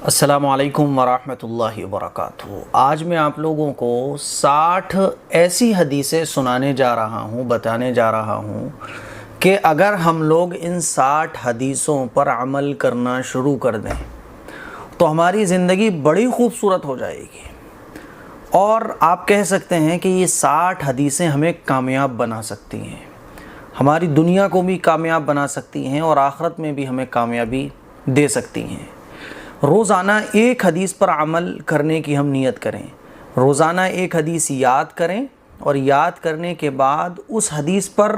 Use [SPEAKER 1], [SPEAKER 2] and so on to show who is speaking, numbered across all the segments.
[SPEAKER 1] السلام علیکم ورحمۃ اللہ وبرکاتہ۔ آج میں آپ لوگوں کو 60 ایسی حدیثیں سنانے جا رہا ہوں، بتانے جا رہا ہوں کہ اگر ہم لوگ ان 60 حدیثوں پر عمل کرنا شروع کر دیں تو ہماری زندگی بڑی خوبصورت ہو جائے گی، اور آپ کہہ سکتے ہیں کہ یہ 60 حدیثیں ہمیں کامیاب بنا سکتی ہیں، ہماری دنیا کو بھی کامیاب بنا سکتی ہیں اور آخرت میں بھی ہمیں کامیابی دے سکتی ہیں۔ روزانہ ایک حدیث پر عمل کرنے کی ہم نیت کریں، روزانہ ایک حدیث یاد کریں اور یاد کرنے کے بعد اس حدیث پر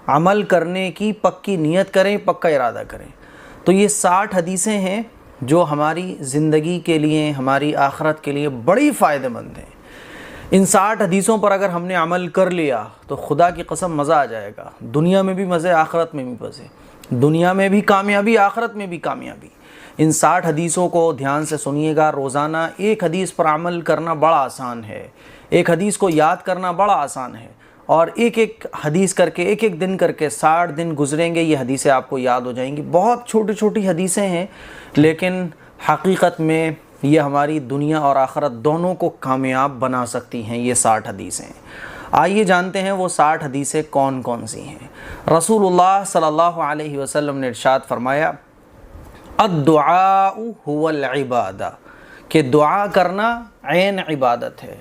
[SPEAKER 1] عمل کرنے کی پکی نیت کریں، پکا ارادہ کریں۔ تو یہ 60 حدیثیں ہیں جو ہماری زندگی کے لیے، ہماری آخرت کے لیے بڑی فائدہ مند ہیں۔ ان 60 حدیثوں پر اگر ہم نے عمل کر لیا تو خدا کی قسم مزہ آ جائے گا، دنیا میں بھی مزے، آخرت میں بھی مزے، دنیا میں بھی کامیابی، آخرت میں بھی کامیابی۔ ان 60 حدیثوں کو دھیان سے سنیے گا۔ روزانہ ایک حدیث پر عمل کرنا بڑا آسان ہے، ایک حدیث کو یاد کرنا بڑا آسان ہے، اور ایک ایک حدیث کر کے، ایک ایک دن کر کے 60 دن گزریں گے، یہ حدیثیں آپ کو یاد ہو جائیں گی۔ بہت چھوٹی چھوٹی حدیثیں ہیں، لیکن حقیقت میں یہ ہماری دنیا اور آخرت دونوں کو کامیاب بنا سکتی ہیں یہ 60 حدیثیں۔ آئیے جانتے ہیں وہ 60 حدیثیں کون کون سی ہیں۔ رسول اللہ صلی اللہ علیہ وسلم نے ارشاد فرمایا، الدعاء هو العبادہ، کہ دعا کرنا عین عبادت ہے۔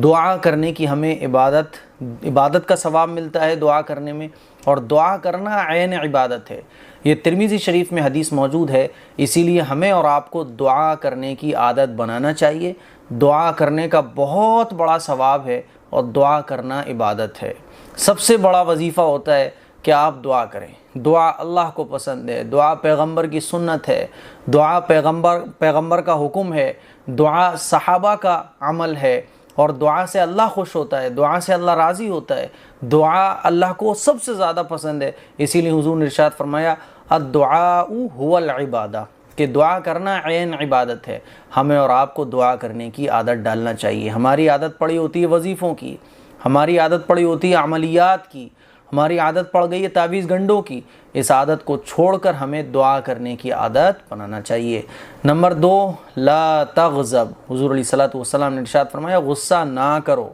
[SPEAKER 1] دعا کرنے کی ہمیں عبادت کا ثواب ملتا ہے دعا کرنے میں، اور دعا کرنا عین عبادت ہے۔ یہ ترمذی شریف میں حدیث موجود ہے، اسی لیے ہمیں اور آپ کو دعا کرنے کی عادت بنانا چاہیے۔ دعا کرنے کا بہت بڑا ثواب ہے، اور دعا کرنا عبادت ہے۔ سب سے بڑا وظیفہ ہوتا ہے کہ آپ دعا کریں۔ دعا اللہ کو پسند ہے، دعا پیغمبر کی سنت ہے، دعا پیغمبر کا حکم ہے، دعا صحابہ کا عمل ہے، اور دعا سے اللہ خوش ہوتا ہے، دعا سے اللہ راضی ہوتا ہے، دعا اللہ کو سب سے زیادہ پسند ہے۔ اسی لیے حضور نے ارشاد فرمایا، الدعاء هو العبادہ، کہ دعا کرنا عین عبادت ہے۔ ہمیں اور آپ کو دعا کرنے کی عادت ڈالنا چاہیے۔ ہماری عادت پڑی ہوتی ہے وظیفوں کی، ہماری عادت پڑی ہوتی ہے عملیات کی، ہماری عادت پڑ گئی ہے تعویذ گنڈوں کی۔ اس عادت کو چھوڑ کر ہمیں دعا کرنے کی عادت بنانا چاہیے۔ نمبر 2، لا تغضب، حضور علیہ الصلوۃ والسلام نے ارشاد فرمایا، غصہ نہ کرو۔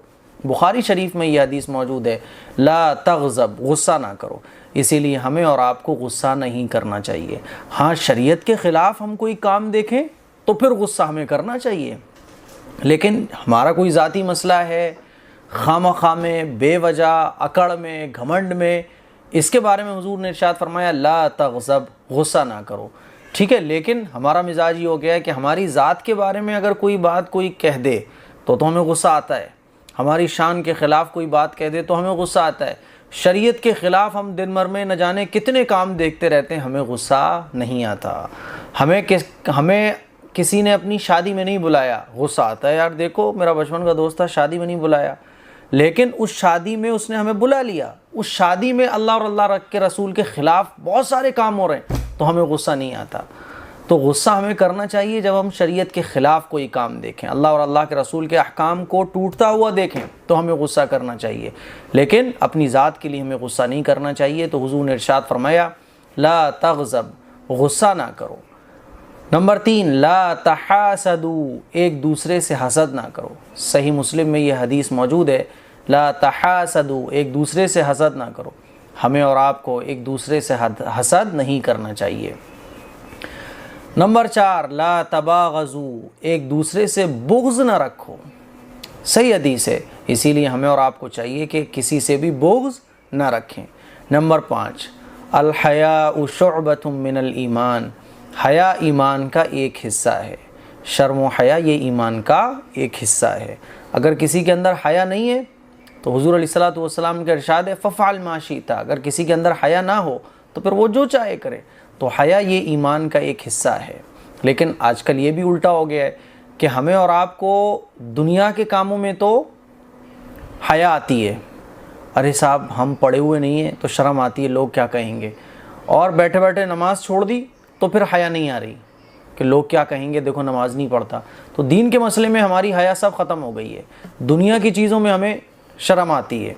[SPEAKER 1] بخاری شریف میں یہ حدیث موجود ہے، لا تغضب، غصہ نہ کرو۔ اسی لیے ہمیں اور آپ کو غصہ نہیں کرنا چاہیے۔ ہاں، شریعت کے خلاف ہم کوئی کام دیکھیں تو پھر غصہ ہمیں کرنا چاہیے، لیکن ہمارا کوئی ذاتی مسئلہ ہے، خواہ میں، بے وجہ، اکڑ میں، گھمنڈ میں، اس کے بارے میں حضور نے ارشاد فرمایا، لا تغضب، غصہ نہ کرو۔ ٹھیک ہے، لیکن ہمارا مزاج یہ ہو گیا ہے کہ ہماری ذات کے بارے میں اگر کوئی بات کوئی کہہ دے تو ہمیں غصہ آتا ہے، ہماری شان کے خلاف کوئی بات کہہ دے تو ہمیں غصہ آتا ہے۔ شریعت کے خلاف ہم دن بھر میں نہ جانے کتنے کام دیکھتے رہتے ہیں، ہمیں غصہ نہیں آتا۔ ہمیں کسی نے اپنی شادی میں نہیں بلایا، غصہ آتا ہے، یار دیکھو میرا بچپن کا دوست تھا، شادی میں نہیں بلایا، لیکن اس شادی میں اس نے ہمیں بلا لیا، اس شادی میں اللہ اور اللہ کے رسول کے خلاف بہت سارے کام ہو رہے ہیں تو ہمیں غصہ نہیں آتا۔ تو غصہ ہمیں کرنا چاہیے جب ہم شریعت کے خلاف کوئی کام دیکھیں، اللہ اور اللہ کے رسول کے احکام کو ٹوٹتا ہوا دیکھیں تو ہمیں غصہ کرنا چاہیے، لیکن اپنی ذات کے لیے ہمیں غصہ نہیں کرنا چاہیے۔ تو حضور نے ارشاد فرمایا، لا تغضب، غصہ نہ کرو۔ نمبر 3، لا تحاسدوا، ایک دوسرے سے حسد نہ کرو۔ صحیح مسلم میں یہ حدیث موجود ہے، لا تحاسدوا، ایک دوسرے سے حسد نہ کرو۔ ہمیں اور آپ کو ایک دوسرے سے حسد نہیں کرنا چاہیے۔ نمبر 4، لا تباغضوا، ایک دوسرے سے بغض نہ رکھو۔ صحیح حدیث ہے، اسی لیے ہمیں اور آپ کو چاہیے کہ کسی سے بھی بغض نہ رکھیں۔ نمبر 5، الحیاء شعبۃ من الایمان، حیا ایمان کا ایک حصہ ہے۔ شرم و حیا یہ ایمان کا ایک حصہ ہے۔ اگر کسی کے اندر حیا نہیں ہے تو حضور علیہ الصلوۃ والسلام کا ارشاد ہے، ففعل ما شئت، اگر کسی کے اندر حیا نہ ہو تو پھر وہ جو چاہے کرے۔ تو حیا یہ ایمان کا ایک حصہ ہے، لیکن آج کل یہ بھی الٹا ہو گیا ہے کہ ہمیں اور آپ کو دنیا کے کاموں میں تو حیا آتی ہے، ارے صاحب ہم پڑھے ہوئے نہیں ہیں تو شرم آتی ہے، لوگ کیا کہیں گے، اور بیٹھے بیٹھے نماز چھوڑ دی تو پھر حیا نہیں آ رہی کہ لوگ کیا کہیں گے، دیکھو نماز نہیں پڑھتا۔ تو دین کے مسئلے میں ہماری حیا سب ختم ہو گئی ہے، دنیا کی چیزوں میں ہمیں شرم آتی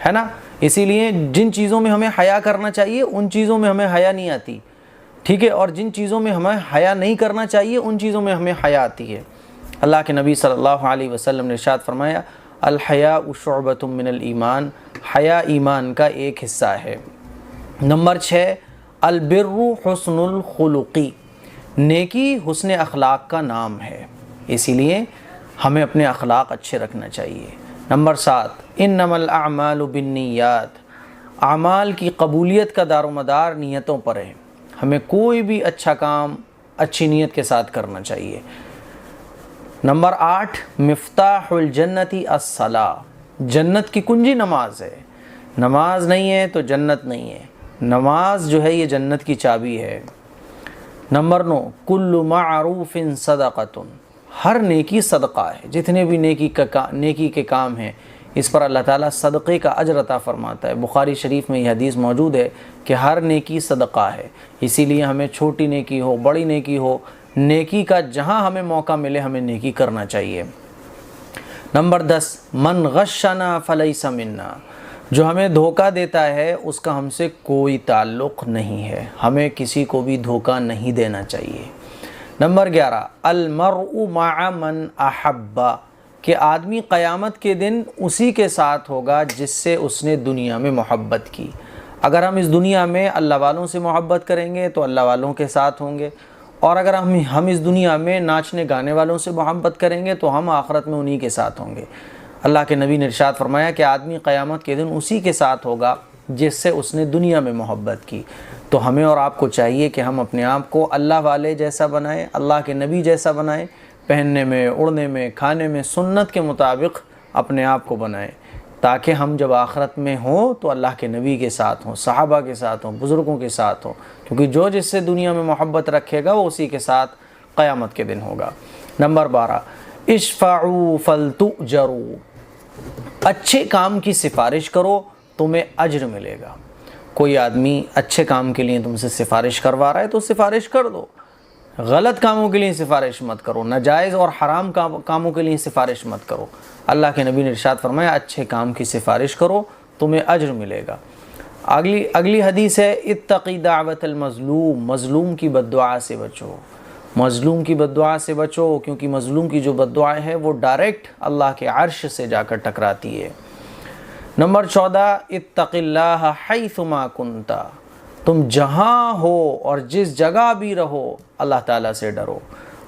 [SPEAKER 1] ہے نا۔ اسی لیے جن چیزوں میں ہمیں حیا کرنا چاہیے ان چیزوں میں ہمیں حیا نہیں آتی۔ ٹھیک ہے، اور جن چیزوں میں ہمیں حیا نہیں کرنا چاہیے ان چیزوں میں ہمیں حیا آتی ہے۔ اللہ کے نبی صلی اللہ علیہ وسلم نے ارشاد فرمایا الحیاء شعبۃ من الایمان، حیا ایمان کا ایک حصہ ہے۔ نمبر 6 البر حسن الخلقی، نیکی حسن اخلاق کا نام ہے، اسی لیے ہمیں اپنے اخلاق اچھے رکھنا چاہیے۔ نمبر 7 انما الاعمال بالنیات، اعمال کی قبولیت کا دار و مدار نیتوں پر ہے، ہمیں کوئی بھی اچھا کام اچھی نیت کے ساتھ کرنا چاہیے۔ نمبر 8 مفتاح الجنت الصلاۃ، جنت کی کنجی نماز ہے، نماز نہیں ہے تو جنت نہیں ہے، نماز جو ہے یہ جنت کی چابی ہے۔ نمبر 9 کل معروف صدقۃ، ہر نیکی صدقہ ہے، جتنے بھی نیکی کے کام ہیں اس پر اللہ تعالیٰ صدقے کا اجر عطا فرماتا ہے۔ بخاری شریف میں یہ حدیث موجود ہے کہ ہر نیکی صدقہ ہے، اسی لیے ہمیں چھوٹی نیکی ہو بڑی نیکی ہو، نیکی کا جہاں ہمیں موقع ملے ہمیں نیکی کرنا چاہیے۔ نمبر 10 من غشنا فلیس منا، جو ہمیں دھوکہ دیتا ہے اس کا ہم سے کوئی تعلق نہیں ہے، ہمیں کسی کو بھی دھوکہ نہیں دینا چاہیے۔ نمبر 11 المرء مع من احب، کہ آدمی قیامت کے دن اسی کے ساتھ ہوگا جس سے اس نے دنیا میں محبت کی۔ اگر ہم اس دنیا میں اللہ والوں سے محبت کریں گے تو اللہ والوں کے ساتھ ہوں گے، اور اگر ہم اس دنیا میں ناچنے گانے والوں سے محبت کریں گے تو ہم آخرت میں انہی کے ساتھ ہوں گے۔ اللہ کے نبی نے ارشاد فرمایا کہ آدمی قیامت کے دن اسی کے ساتھ ہوگا جس سے اس نے دنیا میں محبت کی۔ تو ہمیں اور آپ کو چاہیے کہ ہم اپنے آپ کو اللہ والے جیسا بنائیں، اللہ کے نبی جیسا بنائیں، پہننے میں، اڑنے میں، کھانے میں سنت کے مطابق اپنے آپ کو بنائیں، تاکہ ہم جب آخرت میں ہوں تو اللہ کے نبی کے ساتھ ہوں، صحابہ کے ساتھ ہوں، بزرگوں کے ساتھ ہوں، کیونکہ جو جس سے دنیا میں محبت رکھے گا وہ اسی کے ساتھ قیامت کے دن ہوگا۔ نمبر 12 اشفعوا فلتؤجروا، اچھے کام کی سفارش کرو تمہیں اجر ملے گا۔ کوئی آدمی اچھے کام کے لیے تم سے سفارش کروا رہا ہے تو سفارش کر دو، غلط کاموں کے لیے سفارش مت کرو، ناجائز اور حرام کاموں کے لیے سفارش مت کرو۔ اللہ کے نبی نے ارشاد فرمایا اچھے کام کی سفارش کرو تمہیں اجر ملے گا۔ اگلی حدیث ہے اتقی دعوت المظلوم، مظلوم کی بد دعا سے بچو، مظلوم کی بد دعا سے بچو، کیونکہ مظلوم کی جو بد دعا ہے وہ ڈائریکٹ اللہ کے عرش سے جا کر ٹکراتی ہے۔ نمبر 14 اتق اللہ حیثما کنت، تم جہاں ہو اور جس جگہ بھی رہو اللہ تعالیٰ سے ڈرو۔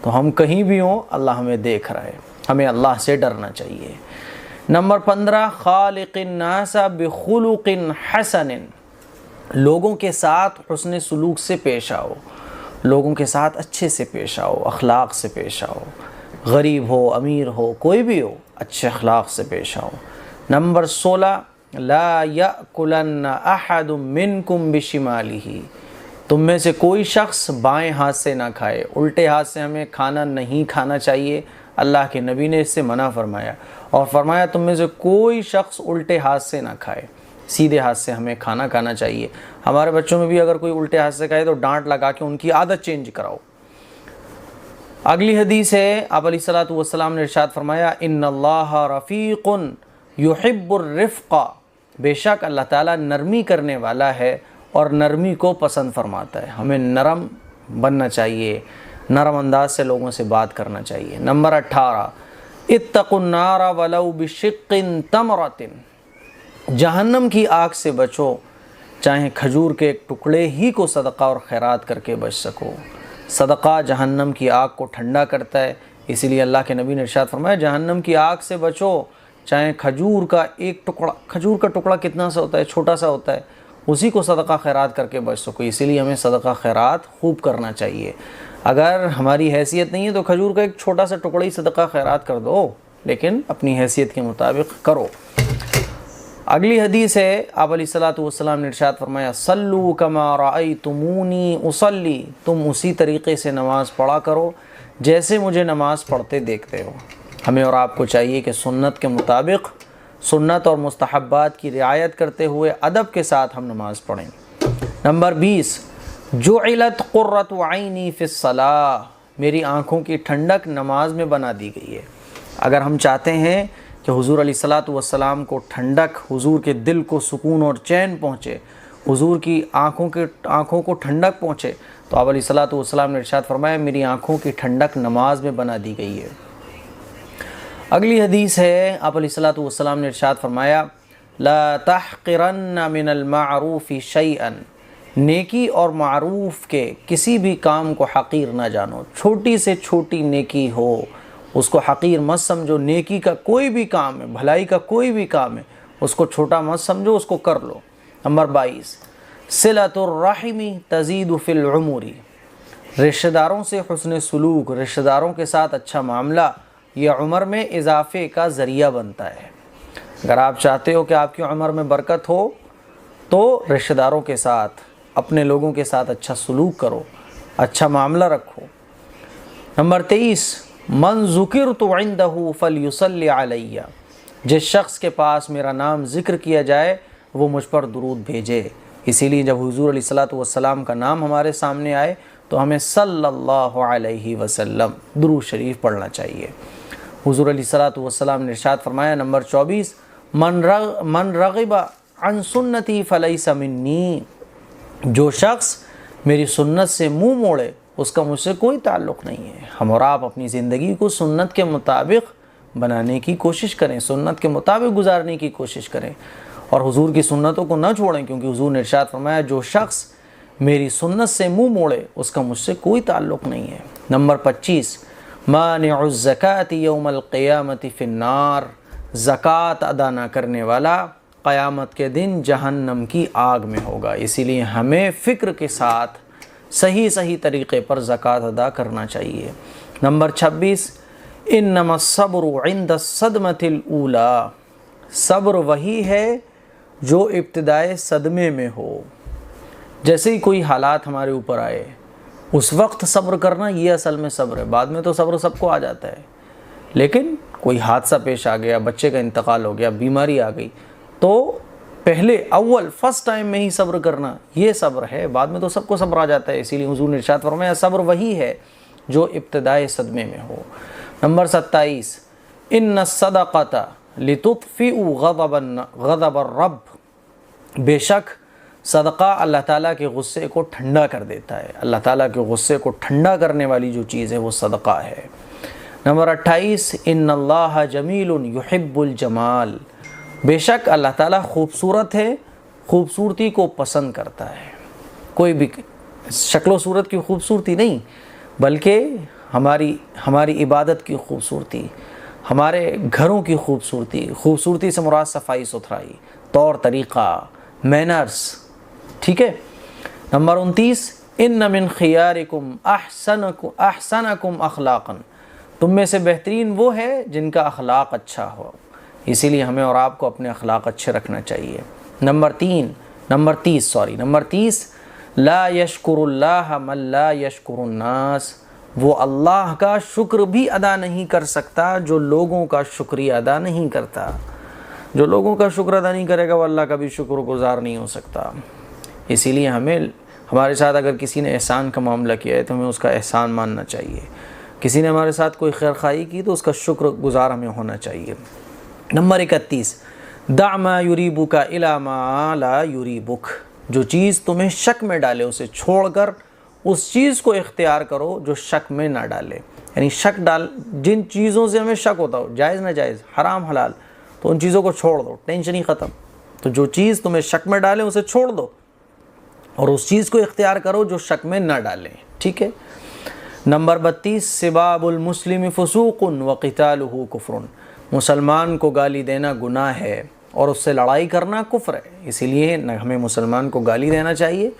[SPEAKER 1] تو ہم کہیں بھی ہوں اللہ ہمیں دیکھ رہا ہے، ہمیں اللہ سے ڈرنا چاہیے۔ نمبر 15 خالق الناس بخلق حسن، لوگوں کے ساتھ حسن سلوک سے پیش آؤ، لوگوں کے ساتھ اچھے سے پیش آؤ، اخلاق سے پیش آؤ، غریب ہو امیر ہو کوئی بھی ہو اچھے اخلاق سے پیش آؤ۔ نمبر 16 لا یأکلن احد منکم بشمالہ، تم میں سے کوئی شخص بائیں ہاتھ سے نہ کھائے، الٹے ہاتھ سے ہمیں کھانا نہیں کھانا چاہیے، اللہ کے نبی نے اس سے منع فرمایا، اور فرمایا تم میں سے کوئی شخص الٹے ہاتھ سے نہ کھائے، سیدھے ہاتھ سے ہمیں کھانا کھانا چاہیے۔ ہمارے بچوں میں بھی اگر کوئی الٹے ہاتھ سے کھائے تو ڈانٹ لگا کے ان کی عادت چینج کراؤ۔ اگلی حدیث ہے آپ علیہ الصلوۃ والسلام نے ارشاد فرمایا ان اللہ رفیق یحب الرفق، بے شک اللہ تعالیٰ نرمی کرنے والا ہے اور نرمی کو پسند فرماتا ہے، ہمیں نرم بننا چاہیے، نرم انداز سے لوگوں سے بات کرنا چاہیے۔ نمبر 18 اتقوا النار ولو بشق تمرۃ، جہنم کی آگ سے بچو چاہے کھجور کے ایک ٹکڑے ہی کو صدقہ اور خیرات کر کے بچ سکو۔ صدقہ جہنم کی آگ کو ٹھنڈا کرتا ہے، اسی لیے اللہ کے نبی نے ارشاد فرمایا جہنم کی آگ سے بچو چاہے کھجور کا ایک ٹکڑا، کھجور کا ٹکڑا کتنا سا ہوتا ہے، چھوٹا سا ہوتا ہے، اسی کو صدقہ خیرات کر کے بچ سکو۔ اسی لیے ہمیں صدقہ خیرات خوب کرنا چاہیے۔ اگر ہماری حیثیت نہیں ہے تو کھجور کا ایک چھوٹا سا ٹکڑا ہی صدقہ خیرات کر دو، لیکن اپنی حیثیت کے مطابق کرو۔ اگلی حدیث ہے آپ علیہ الصلوۃ والسلام نے ارشاد فرمایا صلوا کما رأیتمونی اصلی، تم اسی طریقے سے نماز پڑھا کرو جیسے مجھے نماز پڑھتے دیکھتے ہو۔ ہمیں اور آپ کو چاہیے کہ سنت کے مطابق، سنت اور مستحبات کی رعایت کرتے ہوئے ادب کے ساتھ ہم نماز پڑھیں۔ نمبر 20 جعلت قرۃ عینی فی الصلاۃ، میری آنکھوں کی ٹھنڈک نماز میں بنا دی گئی ہے۔ اگر ہم چاہتے ہیں کہ حضور علیہ الصلوۃ والسلام کو ٹھنڈک، حضور کے دل کو سکون اور چین پہنچے، حضور کی آنکھوں کو ٹھنڈک پہنچے، تو آپ علیہ الصلوۃ والسلام نے ارشاد فرمایا میری آنکھوں کی ٹھنڈک نماز میں بنا دی گئی ہے۔ اگلی حدیث ہے، آپ علیہ الصلوۃ والسلام نے ارشاد فرمایا لا تحقرن من المعروف شیئا، نیکی اور معروف کے کسی بھی کام کو حقیر نہ جانو، چھوٹی سے چھوٹی نیکی ہو اس کو حقیر مت سمجھو، نیکی کا کوئی بھی کام ہے، بھلائی کا کوئی بھی کام ہے، اس کو چھوٹا مت سمجھو، اس کو کر لو۔ نمبر 22 صلۃ الرحم تزید فی العمر، رشتہ داروں سے حسن سلوک، رشتہ داروں کے ساتھ اچھا معاملہ یہ عمر میں اضافے کا ذریعہ بنتا ہے۔ اگر آپ چاہتے ہو کہ آپ کی عمر میں برکت ہو تو رشتہ داروں کے ساتھ، اپنے لوگوں کے ساتھ اچھا سلوک کرو، اچھا معاملہ رکھو۔ نمبر 23 من ذکرت عندہ فلیصلی علی، جس شخص کے پاس میرا نام ذکر کیا جائے وہ مجھ پر درود بھیجے۔ اسی لیے جب حضور علیہ الصلوۃ والسلام کا نام ہمارے سامنے آئے تو ہمیں صلی اللہ علیہ وسلم درود شریف پڑھنا چاہیے۔ حضور علیہ الصلوۃ والسلام نے ارشاد فرمایا نمبر 24 من رغب عن سنتی فلیس منی، جو شخص میری سنت سے منہ موڑے اس کا مجھ سے کوئی تعلق نہیں ہے۔ ہم اور آپ اپنی زندگی کو سنت کے مطابق بنانے کی کوشش کریں، سنت کے مطابق گزارنے کی کوشش کریں اور حضور کی سنتوں کو نہ چھوڑیں، کیونکہ حضور نے ارشاد فرمایا جو شخص میری سنت سے منہ موڑے اس کا مجھ سے کوئی تعلق نہیں ہے۔ نمبر 25 مانع الزکاۃ یوم القیامۃ فی النار، زکوٰۃ ادا نہ کرنے والا قیامت کے دن جہنم کی آگ میں ہوگا۔ اسی لیے ہمیں فکر کے ساتھ صحیح طریقے پر زکوٰۃ ادا کرنا چاہیے۔ نمبر 26 انما الصبر عند الصدمۃ الاولی، صبر وہی ہے جو ابتدائے صدمے میں ہو۔ جیسے ہی کوئی حالات ہمارے اوپر آئے اس وقت صبر کرنا، یہ اصل میں صبر ہے۔ بعد میں تو صبر سب کو آ جاتا ہے، لیکن کوئی حادثہ پیش آ گیا، بچے کا انتقال ہو گیا، بیماری آ گئی، تو پہلے فرسٹ ٹائم میں ہی صبر کرنا یہ صبر ہے، بعد میں تو سب کو صبر آ جاتا ہے۔ اسی لیے حضور نے ارشاد فرمایا صبر وہی ہے جو ابتدائے صدمے میں ہو۔ نمبر 27 ان الصدقۃ لتطفئ غضب الرب، بے شک صدقہ اللہ تعالیٰ کے غصے کو ٹھنڈا کر دیتا ہے۔ اللہ تعالیٰ کے غصے کو ٹھنڈا کرنے والی جو چیز ہے وہ صدقہ ہے۔ نمبر 28 ان اللہ جمیل یحب الجمال، بے شک اللہ تعالیٰ خوبصورت ہے، خوبصورتی کو پسند کرتا ہے۔ کوئی بھی شکل و صورت کی خوبصورتی نہیں، بلکہ ہماری عبادت کی خوبصورتی، ہمارے گھروں کی خوبصورتی سے مراد صفائی ستھرائی، طور طریقہ، مینرز، ٹھیک ہے۔ نمبر 29 ان من خیارکم احسنکم اخلاقا، تم میں سے بہترین وہ ہے جن کا اخلاق اچھا ہو، اسی لیے ہمیں اور آپ کو اپنے اخلاق اچھے رکھنا چاہیے۔ نمبر 30 لا یشکر اللہ من لا یشکر الناس، وہ اللہ کا شکر بھی ادا نہیں کر سکتا جو لوگوں کا شکریہ ادا نہیں کرتا۔ جو لوگوں کا شکر ادا نہیں کرے گا وہ اللہ کا بھی شکر گزار نہیں ہو سکتا۔ اسی لیے ہمارے ساتھ اگر کسی نے احسان کا معاملہ کیا ہے تو ہمیں اس کا احسان ماننا چاہیے، کسی نے ہمارے ساتھ کوئی خیر خواہی کی تو اس کا شکر گزار ہمیں ہونا چاہیے۔ نمبر 31 دع ما یریبک الی ما لا یریبک، جو چیز تمہیں شک میں ڈالے اسے چھوڑ کر اس چیز کو اختیار کرو جو شک میں نہ ڈالے۔ یعنی جن چیزوں سے ہمیں شک ہوتا ہو، جائز ناجائز، حرام حلال، تو ان چیزوں کو چھوڑ دو، ٹینشن ہی ختم۔ تو جو چیز تمہیں شک میں ڈالے اسے چھوڑ دو اور اس چیز کو اختیار کرو جو شک میں نہ ڈالے، ٹھیک ہے۔ نمبر 32 سباب المسلم فسوق وقتالہ کفر، مسلمان کو گالی دینا گناہ ہے اور اس سے لڑائی کرنا کفر ہے۔ اسی لیے نہ ہمیں مسلمان کو گالی دینا چاہیے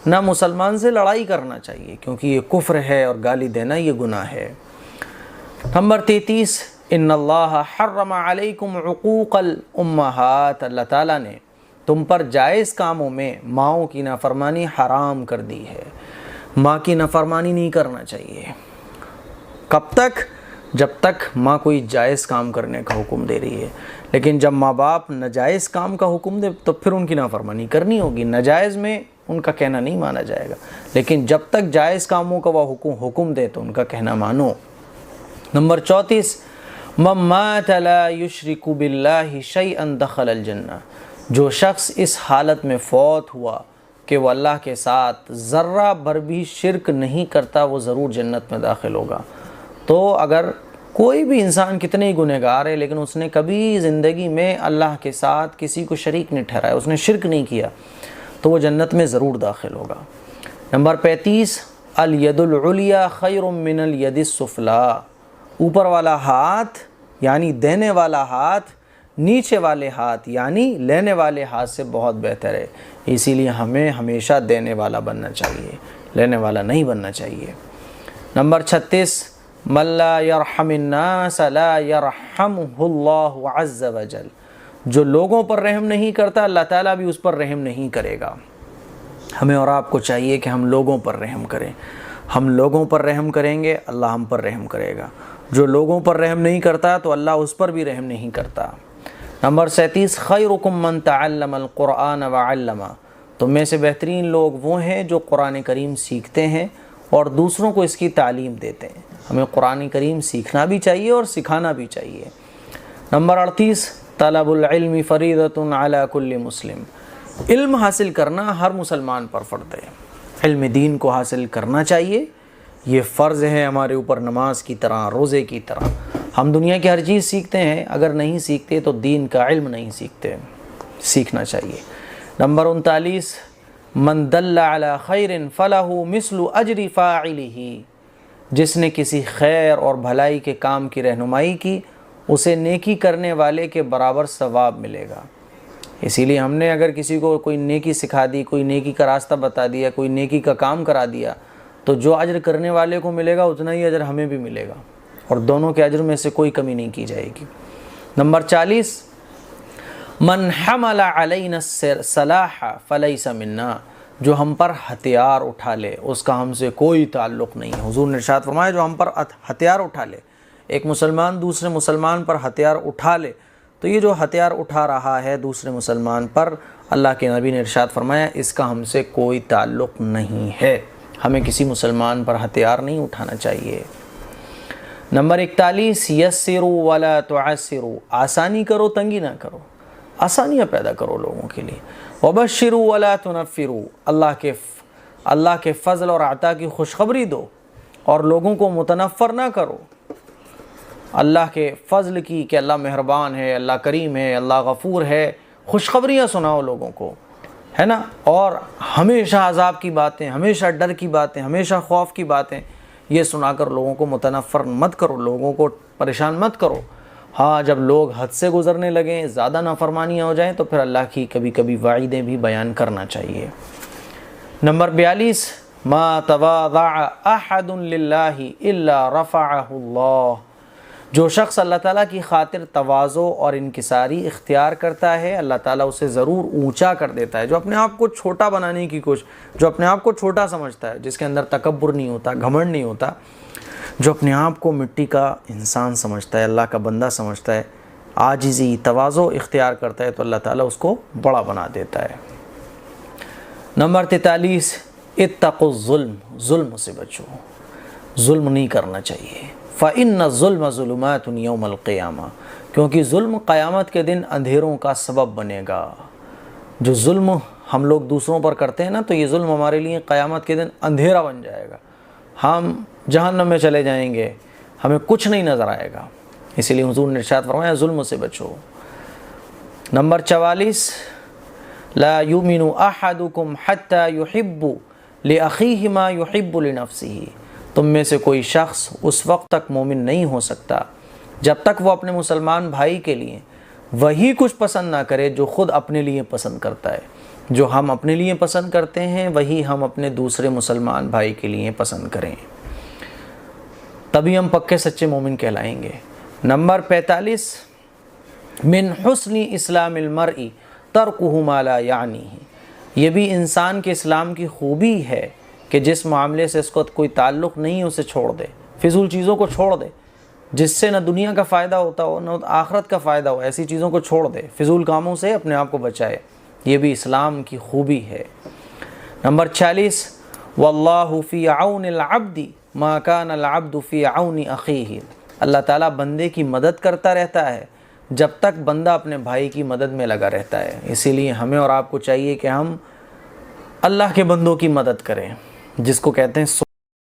[SPEAKER 1] نہ مسلمان سے لڑائی کرنا چاہیے، کیونکہ یہ کفر ہے اور گالی دینا یہ گناہ ہے۔ نمبر 33 ان اللہ حرم علیکم عقوق الامہات، اللہ تعالیٰ نے تم پر جائز کاموں میں ماؤں کی نافرمانی حرام کر دی ہے۔ ماں کی نافرمانی نہیں کرنا چاہیے۔ کب تک؟ جب تک ماں کوئی جائز کام کرنے کا حکم دے رہی ہے، لیکن جب ماں باپ ناجائز کام کا حکم دے تو پھر ان کی نافرمانی کرنی ہوگی۔ ناجائز میں ان کا کہنا نہیں مانا جائے گا، لیکن جب تک جائز کاموں کا وہ حکم دے تو ان کا کہنا مانو۔ نمبر 34 من مات لا یشرک باللہ شیئا دخل الجنہ، جو شخص اس حالت میں فوت ہوا کہ وہ اللہ کے ساتھ ذرہ بھر بھی شرک نہیں کرتا وہ ضرور جنت میں داخل ہوگا۔ تو اگر کوئی بھی انسان کتنے ہی گنہگار ہے لیکن اس نے کبھی زندگی میں اللہ کے ساتھ کسی کو شریک نہیں ٹھہرایا، اس نے شرک نہیں کیا، تو وہ جنت میں ضرور داخل ہوگا۔ نمبر 35، الید العلیٰ خیر من الید السفلیٰ، اوپر والا ہاتھ یعنی دینے والا ہاتھ نیچے والے ہاتھ یعنی لینے والے ہاتھ سے بہت بہتر ہے، اسی لیے ہمیں ہمیشہ دینے والا بننا چاہیے، لینے والا نہیں بننا چاہیے۔ نمبر 36، من لا یرحم الناس لا یرحمہ اللہ عز وجل، جو لوگوں پر رحم نہیں کرتا اللہ تعالیٰ بھی اس پر رحم نہیں کرے گا۔ ہمیں اور آپ کو چاہیے کہ ہم لوگوں پر رحم کریں، ہم لوگوں پر رحم کریں گے اللہ ہم پر رحم کرے گا، جو لوگوں پر رحم نہیں کرتا تو اللہ اس پر بھی رحم نہیں کرتا۔ نمبر 37، خیرکم من تعلم القرآن وعلمہ، تم میں سے بہترین لوگ وہ ہیں جو قرآن کریم سیکھتے ہیں اور دوسروں کو اس کی تعلیم دیتے ہیں۔ ہمیں قرآن کریم سیکھنا بھی چاہیے اور سکھانا بھی چاہیے۔ نمبر 38، طلب العلم فریضۃ علی کل مسلم، علم حاصل کرنا ہر مسلمان پر فرض ہے، علم دین کو حاصل کرنا چاہیے، یہ فرض ہے ہمارے اوپر، نماز کی طرح، روزے کی طرح۔ ہم دنیا کی ہر چیز سیکھتے ہیں، اگر نہیں سیکھتے تو دین کا علم نہیں سیکھتے، سیکھنا چاہیے۔ نمبر 39، من دل علی خیر فلہ مثل اجر فاعلہ، جس نے کسی خیر اور بھلائی کے کام کی رہنمائی کی اسے نیکی کرنے والے کے برابر ثواب ملے گا۔ اسی لیے ہم نے اگر کسی کو کوئی نیکی سکھا دی، کوئی نیکی کا راستہ بتا دیا، کوئی نیکی کا کام کرا دیا، تو جو اجر کرنے والے کو ملے گا اتنا ہی اجر ہمیں بھی ملے گا، اور دونوں کے اجر میں سے کوئی کمی نہیں کی جائے گی۔ نمبر 40، من حمل علینا السلاح فلیس منا، جو ہم پر ہتھیار اٹھا لے اس کا ہم سے کوئی تعلق نہیں ہے۔ حضور نے ارشاد فرمایا جو ہم پر ہتھیار اٹھا لے، ایک مسلمان دوسرے مسلمان پر ہتھیار اٹھا لے، تو یہ جو ہتھیار اٹھا رہا ہے دوسرے مسلمان پر، اللہ کے نبی نے ارشاد فرمایا اس کا ہم سے کوئی تعلق نہیں ہے، ہمیں کسی مسلمان پر ہتھیار نہیں اٹھانا چاہیے۔ نمبر 41، یسروا ولا تعسروا، آسانی کرو تنگی نہ کرو، آسانیاں پیدا کرو لوگوں کے لیے۔ وبشروا ولا تنفروا، اللہ کے فضل اور عطا کی خوشخبری دو اور لوگوں کو متنفر نہ کرو، اللہ کے فضل کی کہ اللہ مہربان ہے، اللہ کریم ہے، اللہ غفور ہے، خوشخبریاں سناؤ لوگوں کو، ہے نا، اور ہمیشہ عذاب کی باتیں، ہمیشہ ڈر کی باتیں، ہمیشہ خوف کی باتیں یہ سنا کر لوگوں کو متنفر مت کرو، لوگوں کو پریشان مت کرو۔ ہاں جب لوگ حد سے گزرنے لگیں، زیادہ نافرمانیاں ہو جائیں، تو پھر اللہ کی کبھی کبھی وعیدیں بھی بیان کرنا چاہیے۔ نمبر 42، ما تواضع احد للہ الا رفعہ اللہ، جو شخص اللہ تعالیٰ کی خاطر تواضع اور انکساری اختیار کرتا ہے اللہ تعالیٰ اسے ضرور اونچا کر دیتا ہے۔ جو اپنے آپ کو چھوٹا بنانے کی جو اپنے آپ کو چھوٹا سمجھتا ہے، جس کے اندر تکبر نہیں ہوتا، گھمنڈ نہیں ہوتا، جو اپنے آپ کو مٹی کا انسان سمجھتا ہے، اللہ کا بندہ سمجھتا ہے، عاجزی تواضع اختیار کرتا ہے، تو اللہ تعالیٰ اس کو بڑا بنا دیتا ہے۔ نمبر 43، اتقوا الظلم، ظلم سے بچو، ظلم نہیں کرنا چاہیے۔ فَإِنَّ الظُّلْمَ ظُلُمَاتٌ يَوْمَ الْقِيَامَةِ، کیونکہ ظلم قیامت کے دن اندھیروں کا سبب بنے گا۔ جو ظلم ہم لوگ دوسروں پر کرتے ہیں نا، تو یہ ظلم ہمارے لیے قیامت کے دن اندھیرا بن جائے گا، ہم جہنم میں چلے جائیں گے، ہمیں کچھ نہیں نظر آئے گا۔ اسی لیے حضور نے ارشاد فرمایا ظلم سے بچو۔ نمبر 44، لا یؤمن احدکم حتی یحب لأخیہ ما یحب لنفسہ، تم میں سے کوئی شخص اس وقت تک مومن نہیں ہو سکتا جب تک وہ اپنے مسلمان بھائی کے لیے وہی کچھ پسند نہ کرے جو خود اپنے لیے پسند کرتا ہے۔ جو ہم اپنے لیے پسند کرتے ہیں وہی ہم اپنے دوسرے مسلمان بھائی کے لیے پسند کریں، تبھی ہم پکے سچے مومن کہلائیں گے۔ نمبر 45، من حسن اسلام المرء ترکہ ما لا یعنیہ، یہ بھی انسان کے اسلام کی خوبی ہے کہ جس معاملے سے اس کو کوئی تعلق نہیں اسے چھوڑ دے، فضول چیزوں کو چھوڑ دے، جس سے نہ دنیا کا فائدہ ہوتا ہو نہ آخرت کا فائدہ ہو، ایسی چیزوں کو چھوڑ دے، فضول کاموں سے اپنے آپ کو بچائے، یہ بھی اسلام کی خوبی ہے۔ نمبر 46، واللہ فی عون العبد ما کان العبد فی عون اخیہ، اللہ تعالیٰ بندے کی مدد کرتا رہتا ہے جب تک بندہ اپنے بھائی کی مدد میں لگا رہتا ہے۔ اسی لیے ہمیں اور آپ کو چاہیے کہ ہم اللہ کے بندوں کی مدد کریں، جس کو کہتے ہیں